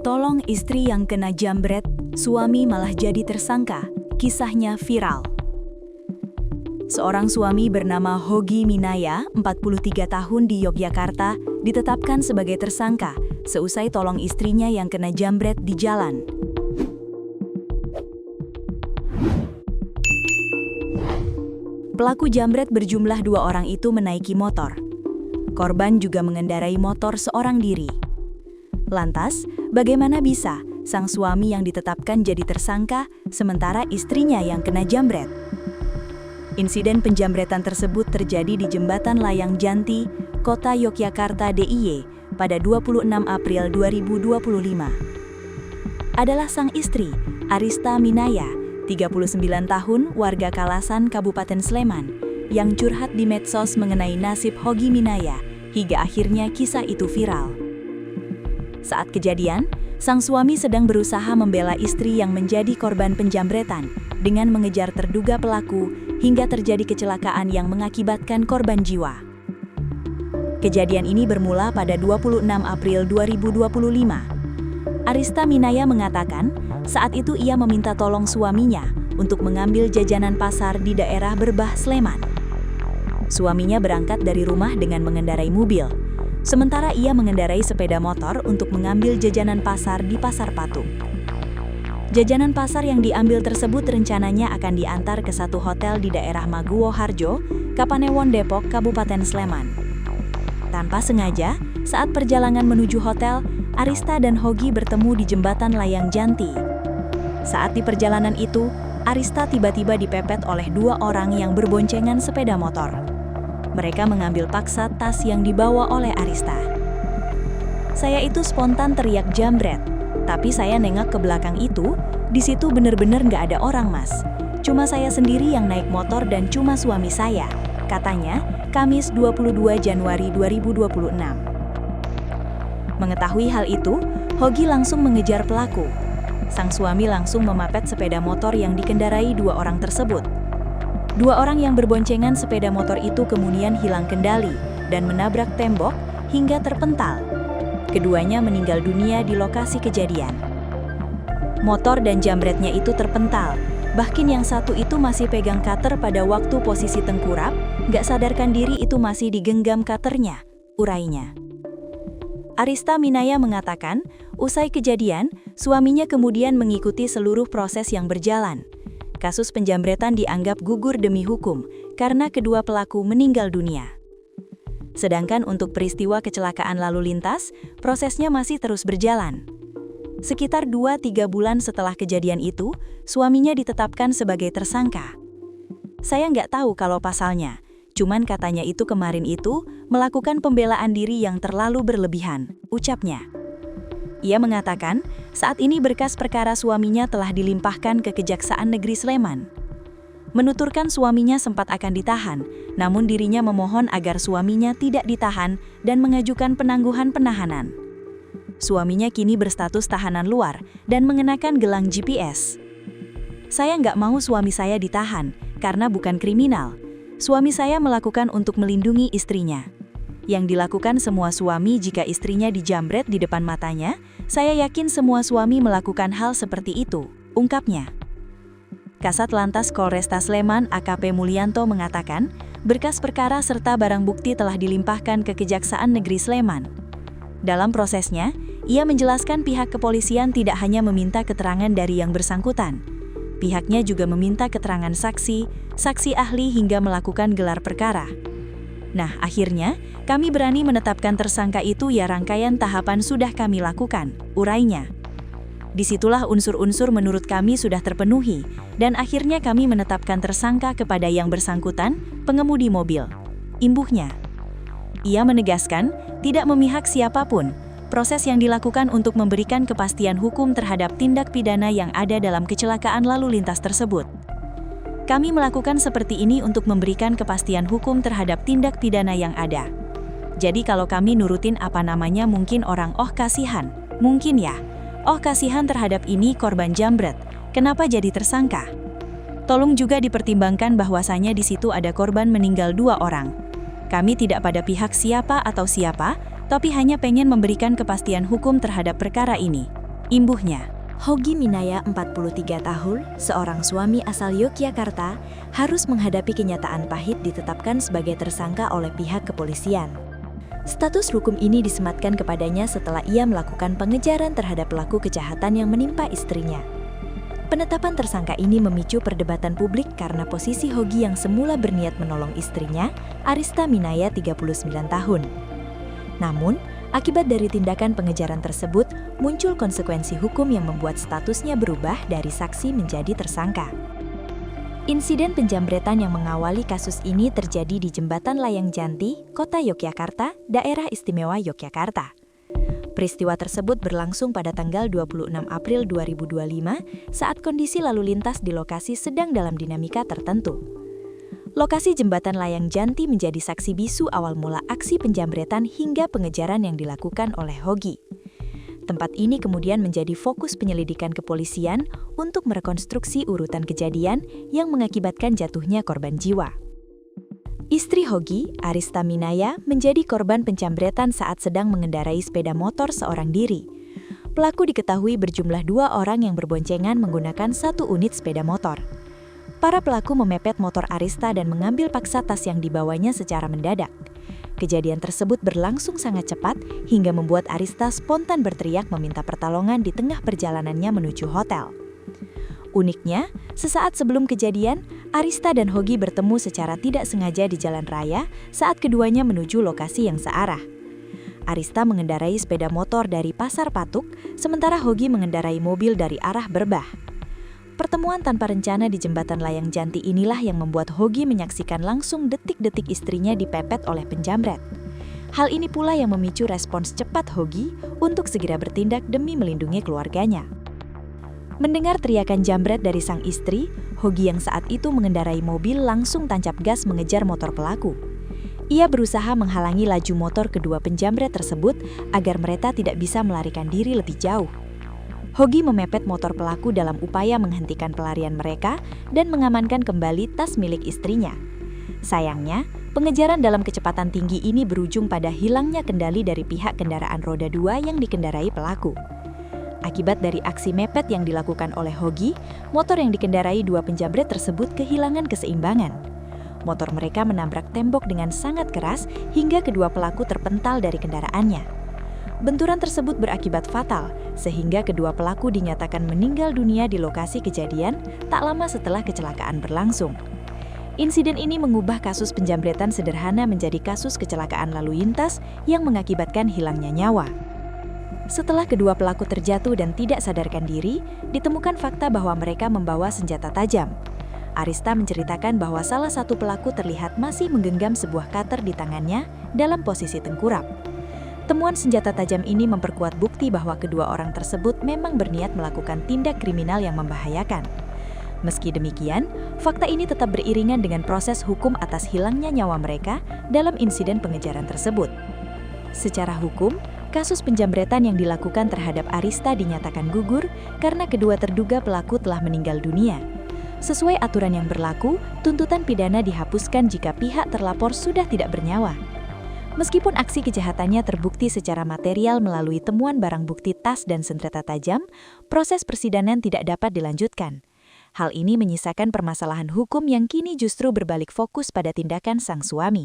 Tolong istri yang kena jambret, suami malah jadi tersangka. Kisahnya viral. Seorang suami bernama Hogi Minaya, 43 tahun di Yogyakarta, ditetapkan sebagai tersangka seusai tolong istrinya yang kena jambret di jalan. Pelaku jambret berjumlah 2 orang itu menaiki motor. Korban juga mengendarai motor seorang diri. Lantas, bagaimana bisa sang suami yang ditetapkan jadi tersangka sementara istrinya yang kena jambret? Insiden penjambretan tersebut terjadi di Jembatan Layang Janti, Kota Yogyakarta DIY, pada 26 April 2025. Adalah sang istri, Arista Minaya, 39 tahun, warga Kalasan, Kabupaten Sleman, yang curhat di medsos mengenai nasib Hogi Minaya, hingga akhirnya kisah itu viral. Saat kejadian, sang suami sedang berusaha membela istri yang menjadi korban penjambretan dengan mengejar terduga pelaku hingga terjadi kecelakaan yang mengakibatkan korban jiwa. Kejadian ini bermula pada 26 April 2025. Arista Minaya mengatakan, saat itu ia meminta tolong suaminya untuk mengambil jajanan pasar di daerah Berbah, Sleman. Suaminya berangkat dari rumah dengan mengendarai mobil, sementara ia mengendarai sepeda motor untuk mengambil jajanan pasar di Pasar Patung. Jajanan pasar yang diambil tersebut rencananya akan diantar ke satu hotel di daerah Maguwo Harjo, Kapanewon Depok, Kabupaten Sleman. Tanpa sengaja, saat perjalanan menuju hotel, Arista dan Hogi bertemu di Jembatan Layang Janti. Saat di perjalanan itu, Arista tiba-tiba dipepet oleh 2 orang yang berboncengan sepeda motor. Mereka mengambil paksa tas yang dibawa oleh Arista. Saya itu spontan teriak jambret, tapi saya nengok ke belakang itu, di situ bener-bener nggak ada orang, Mas. Cuma saya sendiri yang naik motor dan cuma suami saya, katanya, Kamis 22 Januari 2026. Mengetahui hal itu, Hogi langsung mengejar pelaku. Sang suami langsung memapet sepeda motor yang dikendarai 2 orang tersebut. 2 orang yang berboncengan sepeda motor itu kemudian hilang kendali dan menabrak tembok hingga terpental. Keduanya meninggal dunia di lokasi kejadian. Motor dan jambretnya itu terpental, bahkan yang satu itu masih pegang cutter pada waktu posisi tengkurap, nggak sadarkan diri itu masih digenggam cutternya, urainya. Arista Minaya mengatakan, usai kejadian, suaminya kemudian mengikuti seluruh proses yang berjalan. Kasus penjambretan dianggap gugur demi hukum karena kedua pelaku meninggal dunia. Sedangkan untuk peristiwa kecelakaan lalu lintas, prosesnya masih terus berjalan. Sekitar 2-3 bulan setelah kejadian itu, suaminya ditetapkan sebagai tersangka. Saya nggak tahu kalau pasalnya, cuman katanya itu kemarin itu melakukan pembelaan diri yang terlalu berlebihan, ucapnya. Ia mengatakan, saat ini berkas perkara suaminya telah dilimpahkan ke Kejaksaan Negeri Sleman. Menuturkan suaminya sempat akan ditahan, namun dirinya memohon agar suaminya tidak ditahan dan mengajukan penangguhan penahanan. Suaminya kini berstatus tahanan luar dan mengenakan gelang GPS. Saya nggak mau suami saya ditahan, karena bukan kriminal. Suami saya melakukan untuk melindungi istrinya. Yang dilakukan semua suami jika istrinya dijambret di depan matanya, saya yakin semua suami melakukan hal seperti itu, ungkapnya. Kasat Lantas Polresta Sleman AKP Mulyanto mengatakan, berkas perkara serta barang bukti telah dilimpahkan ke Kejaksaan Negeri Sleman. Dalam prosesnya, ia menjelaskan pihak kepolisian tidak hanya meminta keterangan dari yang bersangkutan. Pihaknya juga meminta keterangan saksi, saksi ahli hingga melakukan gelar perkara. Nah, akhirnya, kami berani menetapkan tersangka itu ya rangkaian tahapan sudah kami lakukan, urainya. Disitulah unsur-unsur menurut kami sudah terpenuhi, dan akhirnya kami menetapkan tersangka kepada yang bersangkutan, pengemudi mobil. Imbuhnya. Ia menegaskan, tidak memihak siapapun, proses yang dilakukan untuk memberikan kepastian hukum terhadap tindak pidana yang ada dalam kecelakaan lalu lintas tersebut. Kami melakukan seperti ini untuk memberikan kepastian hukum terhadap tindak pidana yang ada. Jadi kalau kami nurutin apa namanya mungkin orang kasihan, mungkin ya, kasihan terhadap ini korban jambret, kenapa jadi tersangka? Tolong juga dipertimbangkan bahwasanya di situ ada korban meninggal 2 orang. Kami tidak pada pihak siapa atau siapa, tapi hanya pengen memberikan kepastian hukum terhadap perkara ini. Imbuhnya, Hogi Minaya, 43 tahun, seorang suami asal Yogyakarta, harus menghadapi kenyataan pahit ditetapkan sebagai tersangka oleh pihak kepolisian. Status hukum ini disematkan kepadanya setelah ia melakukan pengejaran terhadap pelaku kejahatan yang menimpa istrinya. Penetapan tersangka ini memicu perdebatan publik karena posisi Hogi yang semula berniat menolong istrinya, Arista Minaya, 39 tahun. Namun, akibat dari tindakan pengejaran tersebut, muncul konsekuensi hukum yang membuat statusnya berubah dari saksi menjadi tersangka. Insiden penjambretan yang mengawali kasus ini terjadi di Jembatan Layang Janti, Kota Yogyakarta, Daerah Istimewa Yogyakarta. Peristiwa tersebut berlangsung pada tanggal 26 April 2025 saat kondisi lalu lintas di lokasi sedang dalam dinamika tertentu. Lokasi Jembatan Layang Janti menjadi saksi bisu awal mula aksi penjambretan hingga pengejaran yang dilakukan oleh Hogi. Tempat ini kemudian menjadi fokus penyelidikan kepolisian untuk merekonstruksi urutan kejadian yang mengakibatkan jatuhnya korban jiwa. Istri Hogi, Arista Minaya, menjadi korban penjambretan saat sedang mengendarai sepeda motor seorang diri. Pelaku diketahui berjumlah 2 orang yang berboncengan menggunakan 1 unit sepeda motor. Para pelaku memepet motor Arista dan mengambil paksa tas yang dibawanya secara mendadak. Kejadian tersebut berlangsung sangat cepat hingga membuat Arista spontan berteriak meminta pertolongan di tengah perjalanannya menuju hotel. Uniknya, sesaat sebelum kejadian, Arista dan Hogi bertemu secara tidak sengaja di jalan raya saat keduanya menuju lokasi yang searah. Arista mengendarai sepeda motor dari Pasar Patuk, sementara Hogi mengendarai mobil dari arah Berbah. Pertemuan tanpa rencana di Jembatan Layang Janti inilah yang membuat Hogi menyaksikan langsung detik-detik istrinya dipepet oleh penjamret. Hal ini pula yang memicu respons cepat Hogi untuk segera bertindak demi melindungi keluarganya. Mendengar teriakan jambret dari sang istri, Hogi yang saat itu mengendarai mobil langsung tancap gas mengejar motor pelaku. Ia berusaha menghalangi laju motor kedua penjamret tersebut agar mereka tidak bisa melarikan diri lebih jauh. Hogi memepet motor pelaku dalam upaya menghentikan pelarian mereka dan mengamankan kembali tas milik istrinya. Sayangnya, pengejaran dalam kecepatan tinggi ini berujung pada hilangnya kendali dari pihak kendaraan roda 2 yang dikendarai pelaku. Akibat dari aksi mepet yang dilakukan oleh Hogi, motor yang dikendarai 2 penjamret tersebut kehilangan keseimbangan. Motor mereka menabrak tembok dengan sangat keras hingga kedua pelaku terpental dari kendaraannya. Benturan tersebut berakibat fatal, sehingga kedua pelaku dinyatakan meninggal dunia di lokasi kejadian tak lama setelah kecelakaan berlangsung. Insiden ini mengubah kasus penjambretan sederhana menjadi kasus kecelakaan lalu lintas yang mengakibatkan hilangnya nyawa. Setelah kedua pelaku terjatuh dan tidak sadarkan diri, ditemukan fakta bahwa mereka membawa senjata tajam. Arista menceritakan bahwa salah satu pelaku terlihat masih menggenggam sebuah cutter di tangannya dalam posisi tengkurap. Temuan senjata tajam ini memperkuat bukti bahwa kedua orang tersebut memang berniat melakukan tindak kriminal yang membahayakan. Meski demikian, fakta ini tetap beriringan dengan proses hukum atas hilangnya nyawa mereka dalam insiden pengejaran tersebut. Secara hukum, kasus penjambretan yang dilakukan terhadap Arista dinyatakan gugur karena kedua terduga pelaku telah meninggal dunia. Sesuai aturan yang berlaku, tuntutan pidana dihapuskan jika pihak terlapor sudah tidak bernyawa. Meskipun aksi kejahatannya terbukti secara material melalui temuan barang bukti tas dan senjata tajam, proses persidangan tidak dapat dilanjutkan. Hal ini menyisakan permasalahan hukum yang kini justru berbalik fokus pada tindakan sang suami.